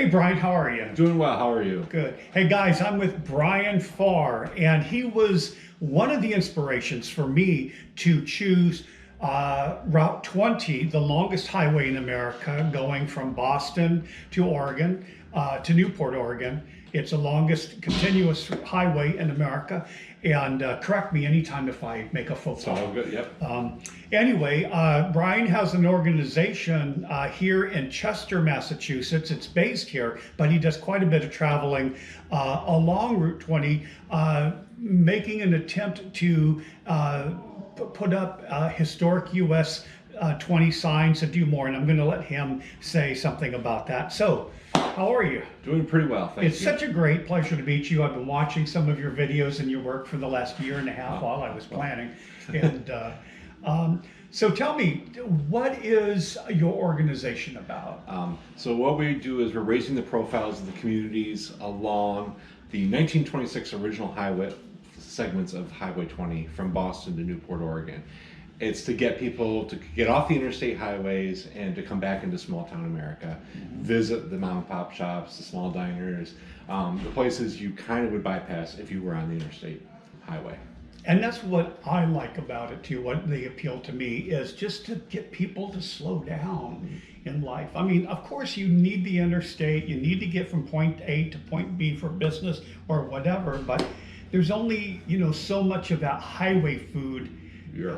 Hey Bryan, how are you? Doing well. How are you? Good. Hey guys, I'm with Bryan Farr, and he was one of the inspirations for me to choose Route 20, the longest highway in America, going from Boston to Oregon, to Newport, Oregon. It's the longest continuous highway in America. And correct me anytime if I make a faux pas. All good. Yep. Anyway, Bryan has an organization here in Chester, Massachusetts. It's based here, but he does quite a bit of traveling along Route 20, making an attempt to put up historic US 20 signs that do more. And I'm going to let him say something about that. So, how are you? Doing pretty well, thank you. It's such a great pleasure to meet you. I've been watching some of your videos and your work for the last year and a half while I was planning. And so tell me, what is your organization about? So what we do is we're raising the profiles of the communities along the 1926 original highway segments of Highway 20 from Boston to Newport, Oregon. It's to get people to get off the interstate highways and to come back into small town America, visit the mom and pop shops, the small diners, the places you kind of would bypass if you were on the interstate highway. And that's what I like about it too. What they appeal to me is just to get people to slow down in life. I mean, of course you need the interstate, you need to get from point A to point B for business or whatever, but there's only, so much of that highway food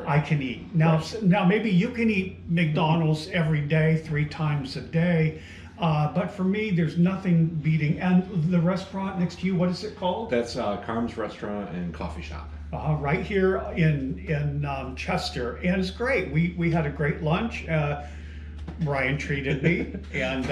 I can eat. Now maybe you can eat McDonald's every day, 3 times a day. But for me, there's nothing beating. And the restaurant next to you, what is it called? That's Carm's Restaurant and Coffee Shop. Right here in Chester. And it's great. We had a great lunch. Bryan treated me. And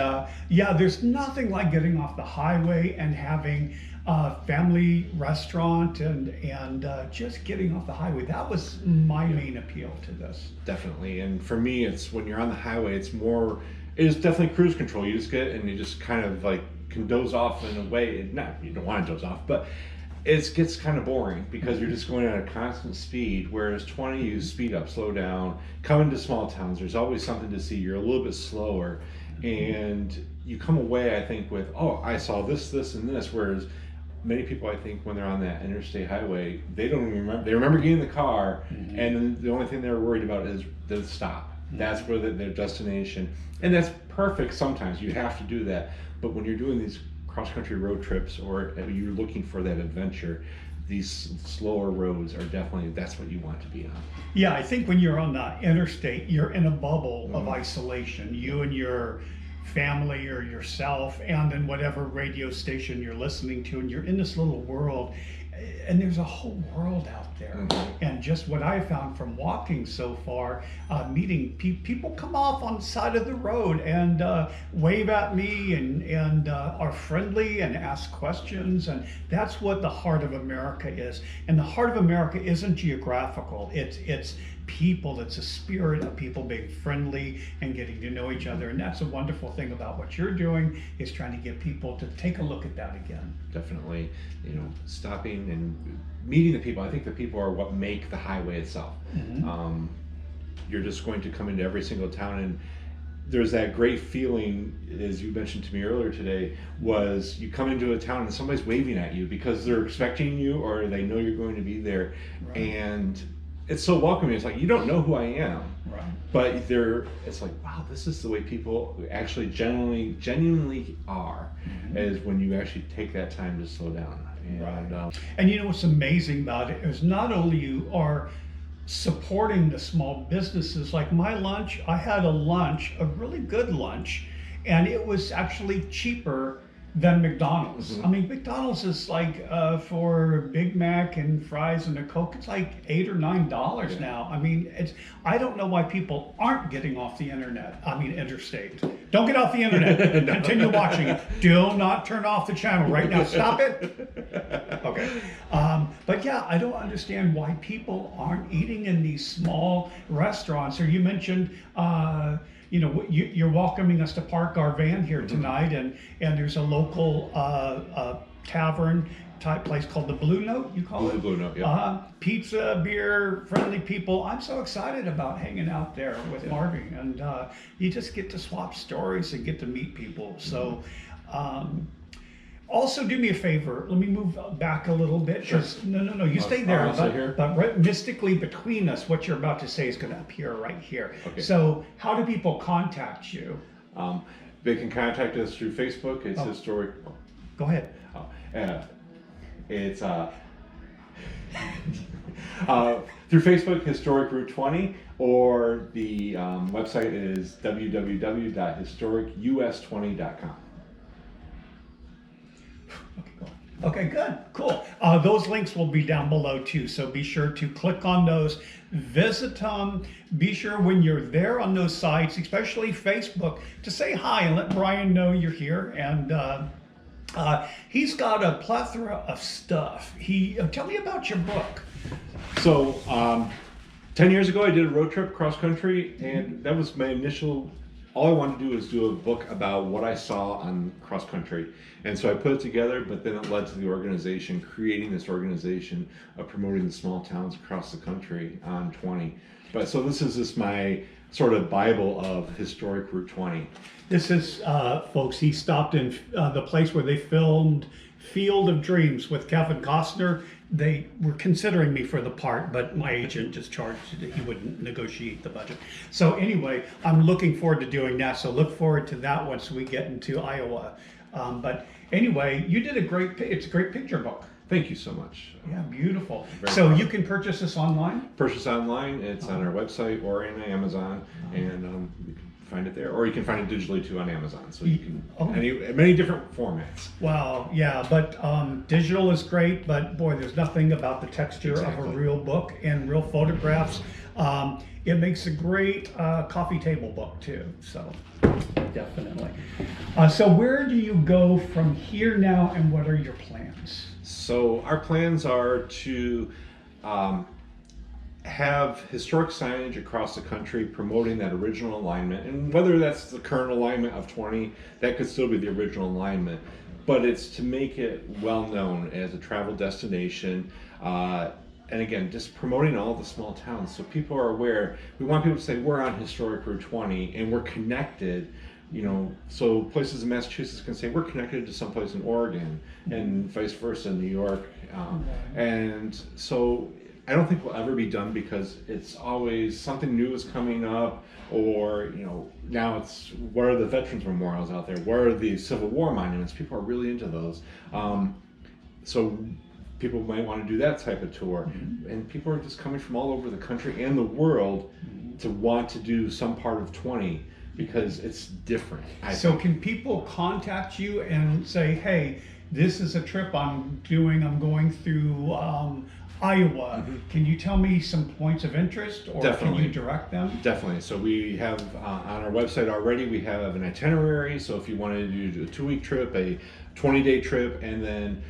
yeah, there's nothing like getting off the highway and having a family restaurant and just getting off the highway. That was my main appeal to this. Definitely. And for me, it's when you're on the highway, it is definitely cruise control. You just get and you just kind of like can doze off in a way. Not, you don't want to doze off, but it gets kind of boring because you're just going at a constant speed, whereas 20, you speed up, slow down, come into small towns, there's always something to see, you're a little bit slower, and you come away, I think, with, oh, I saw this, this, and this, whereas many people, I think, when they're on that interstate highway, they don't even remember, they remember getting in the car, and then the only thing they're worried about is the stop. That's where their destination, and that's perfect sometimes, you have to do that, but when you're doing these cross-country road trips or you're looking for that adventure, these slower roads are definitely, that's what you want to be on. Yeah, I think when you're on the interstate, you're in a bubble of isolation. You and your family or yourself and then whatever radio station you're listening to, and you're in this little world, and there's a whole world out there. And just what I found from walking so far, meeting people come off on the side of the road and wave at me and are friendly and ask questions, and that's what the heart of America is. And the heart of America isn't geographical, it's people. It's a spirit of people being friendly and getting to know each other, and that's a wonderful thing about what you're doing, is trying to get people to take a look at that again. Definitely, stopping and meeting the people. I think the people are what make the highway itself. You're just going to come into every single town, and there's that great feeling, as you mentioned to me earlier today, was you come into a town and somebody's waving at you because they're expecting you or they know you're going to be there. Right. And it's so welcoming. It's like, you don't know who I am, Right. but it's like, wow, this is the way people actually genuinely are, is when you actually take that time to slow down. And, Right. And what's amazing about it is not only you are supporting the small businesses. Like my lunch, I had a really good lunch, and it was actually cheaper than McDonald's. I mean, McDonald's is like for Big Mac and fries and a Coke, it's like $8 or $9 now. I mean, I don't know why people aren't getting off the interstate. Don't get off the internet. No. Continue watching it. Do not turn off the channel right now. Stop it. Okay. But yeah, I don't understand why people aren't eating in these small restaurants. Or you mentioned you're welcoming us to park our van here tonight, and there's a local tavern type place called the Blue Note, you call it? The Blue Note, yeah. Pizza, beer, friendly people. I'm so excited about hanging out there with Marvin, and you just get to swap stories and get to meet people. So Also, do me a favor. Let me move back a little bit. Sure. No. You stay there. I'll stay here. But right mystically between us, what you're about to say is going to appear right here. Okay. So, how do people contact you? They can contact us through Facebook. It's historic. Go ahead. It's through Facebook, Historic Route 20, or the website is www.historicus20.com. Okay, good, cool. Those links will be down below too, so be sure to click on those, visit them. Be sure when you're there on those sites, especially Facebook, to say hi and let Bryan know you're here. And he's got a plethora of stuff. Tell me about your book. So, 10 years ago, I did a road trip cross country, and that was my initial. All I wanted to do was do a book about what I saw on cross country. And so I put it together, but then it led to the organization, creating this organization of promoting the small towns across the country on 20. But so this is just my sort of Bible of historic Route 20. This is, folks, he stopped in the place where they filmed Field of Dreams with Kevin Costner. They were considering me for the part, but my agent just charged that he wouldn't negotiate the budget. So anyway, I'm looking forward to doing that. So look forward to that once we get into Iowa. But anyway, you did it's a great picture book. Thank you so much. Yeah, beautiful. Very So proud. you can purchase this online? Purchase online. It's on our website or in Amazon, and you can find it there, or you can find it digitally too on Amazon. So you can many different formats. Wow, yeah, but digital is great, but boy, there's nothing about the texture of a real book and real photographs. It makes a great coffee table book too, so definitely. So where do you go from here now, and what are your plans? So our plans are to have historic signage across the country promoting that original alignment, and whether that's the current alignment of 20, that could still be the original alignment, but it's to make it well known as a travel destination, and again, just promoting all the small towns so people are aware. We want people to say we're on historic Route 20 and we're connected, so places in Massachusetts can say we're connected to someplace in Oregon, and vice versa in New York, and so I don't think we'll ever be done, because it's always something new is coming up, or now it's what are the veterans memorials out there, what are the Civil War monuments. People are really into those, so people might want to do that type of tour, and people are just coming from all over the country and the world to want to do some part of 20 because it's different. So can people contact you and say, hey, this is a trip I'm going through Iowa. Can you tell me some points of interest, or Definitely. Can you direct them? Definitely. So we have on our website already, we have an itinerary. So if you wanted to do a 2-week trip, a 20-day trip, and then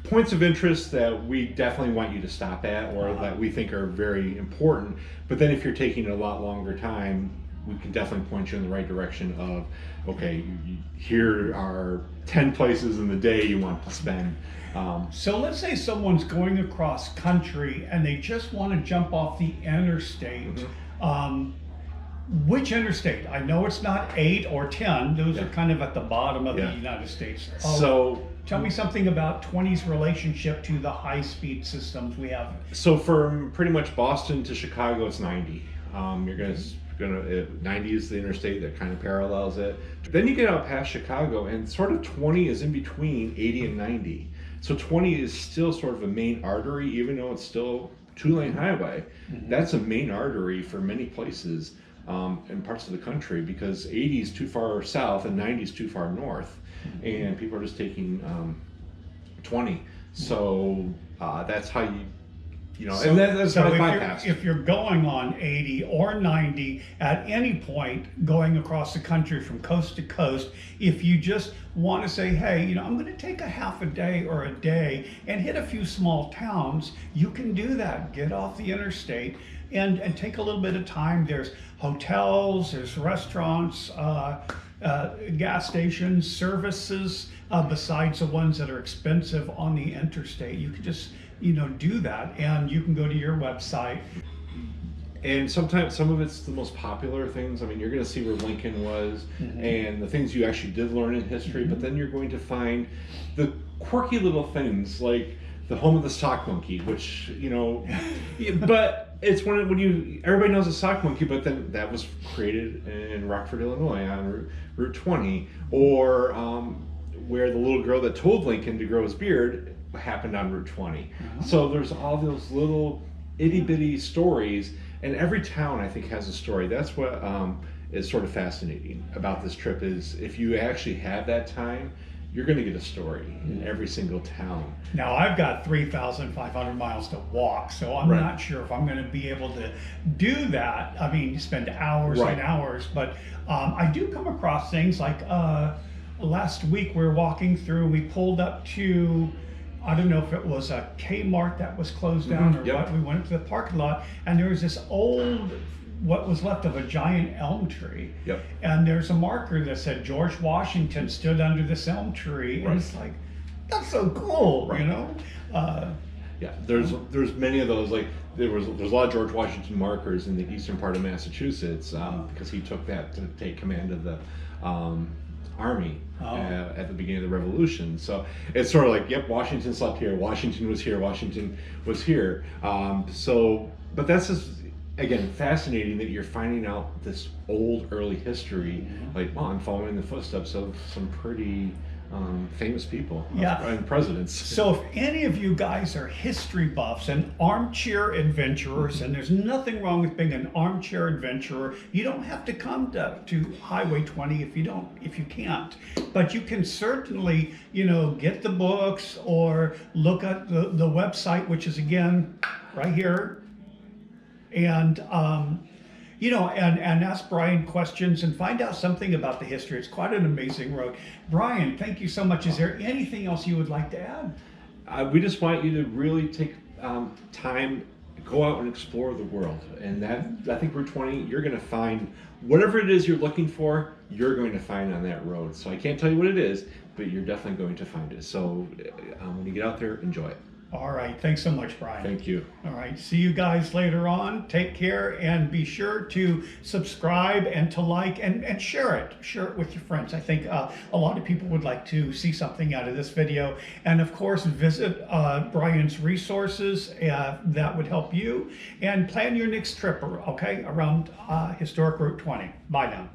points of interest that we definitely want you to stop at, or that we think are very important. But then if you're taking a lot longer time, we can definitely point you in the right direction of, okay, here are 10 places in the day you want to spend. So let's say someone's going across country and they just want to jump off the interstate. Which interstate? I know it's not 8 or 10. Those are kind of at the bottom of the United States. So tell me something about 20's relationship to the high-speed systems we have. So from pretty much Boston to Chicago, it's 90. You're gonna 90 is the interstate that kind of parallels it. Then you get out past Chicago, and sort of 20 is in between 80 and 90. So 20 is still sort of a main artery, even though it's still 2-lane highway. That's a main artery for many places in parts of the country, because 80 is too far south and 90 is too far north, and people are just taking 20. So that's how So, and that's how if you're going on 80 or 90 at any point going across the country from coast to coast, if you just want to say, hey, I'm going to take a half a day or a day and hit a few small towns, you can do that. Get off the interstate and take a little bit of time. There's hotels, there's restaurants, gas stations, services, besides the ones that are expensive on the interstate. You can just do that, and you can go to your website And sometimes some of it's the most popular things. I mean, you're going to see where Lincoln was and the things you actually did learn in history, but then you're going to find the quirky little things like the home of the sock monkey, which, you know, but it's when you, everybody knows a sock monkey, but then that was created in Rockford, Illinois on Route 20, or where the little girl that told Lincoln to grow his beard happened on Route 20. So there's all those little itty bitty stories, and every town I think has a story. That's what is sort of fascinating about this trip, is if you actually have that time, you're going to get a story in every single town. Now, I've got 3,500 miles to walk, so I'm not sure if I'm going to be able to do that. I mean, spend hours and hours, but I do come across things like last week we were walking through, we pulled up to, I don't know if it was a Kmart that was closed down or what. We went up to the parking lot, and there was this old, what was left of a giant elm tree. And there's a marker that said George Washington stood under this elm tree. And it's like, that's so cool, you know? Yeah, there's many of those. Like there's a lot of George Washington markers in the eastern part of Massachusetts because he took that to take command of the army at the beginning of the Revolution. So it's sort of like, yep, Washington slept here, Washington was here, Washington was here. But that's just, again, fascinating that you're finding out this old early history. Like, well, I'm following the footsteps of some pretty famous people and presidents. So if any of you guys are history buffs and armchair adventurers, and there's nothing wrong with being an armchair adventurer, you don't have to come to Highway 20 if you can't. But you can certainly, you know, get the books or look at the website, which is again right here. And you know, and ask Bryan questions and find out something about the history. It's quite an amazing road. Bryan, thank you so much. Is there anything else you would like to add? We just want you to really take time, go out and explore the world. And that, I think Route 20, you're going to find whatever it is you're looking for, you're going to find on that road. So I can't tell you what it is, but you're definitely going to find it. So when you get out there, enjoy it. All right. Thanks so much, Bryan. Thank you. All right. See you guys later on. Take care, and be sure to subscribe and to like and share it. Share it with your friends. I think a lot of people would like to see something out of this video. And of course, visit Bryan's resources. That would help you. And plan your next trip, okay, around historic Route 20. Bye now.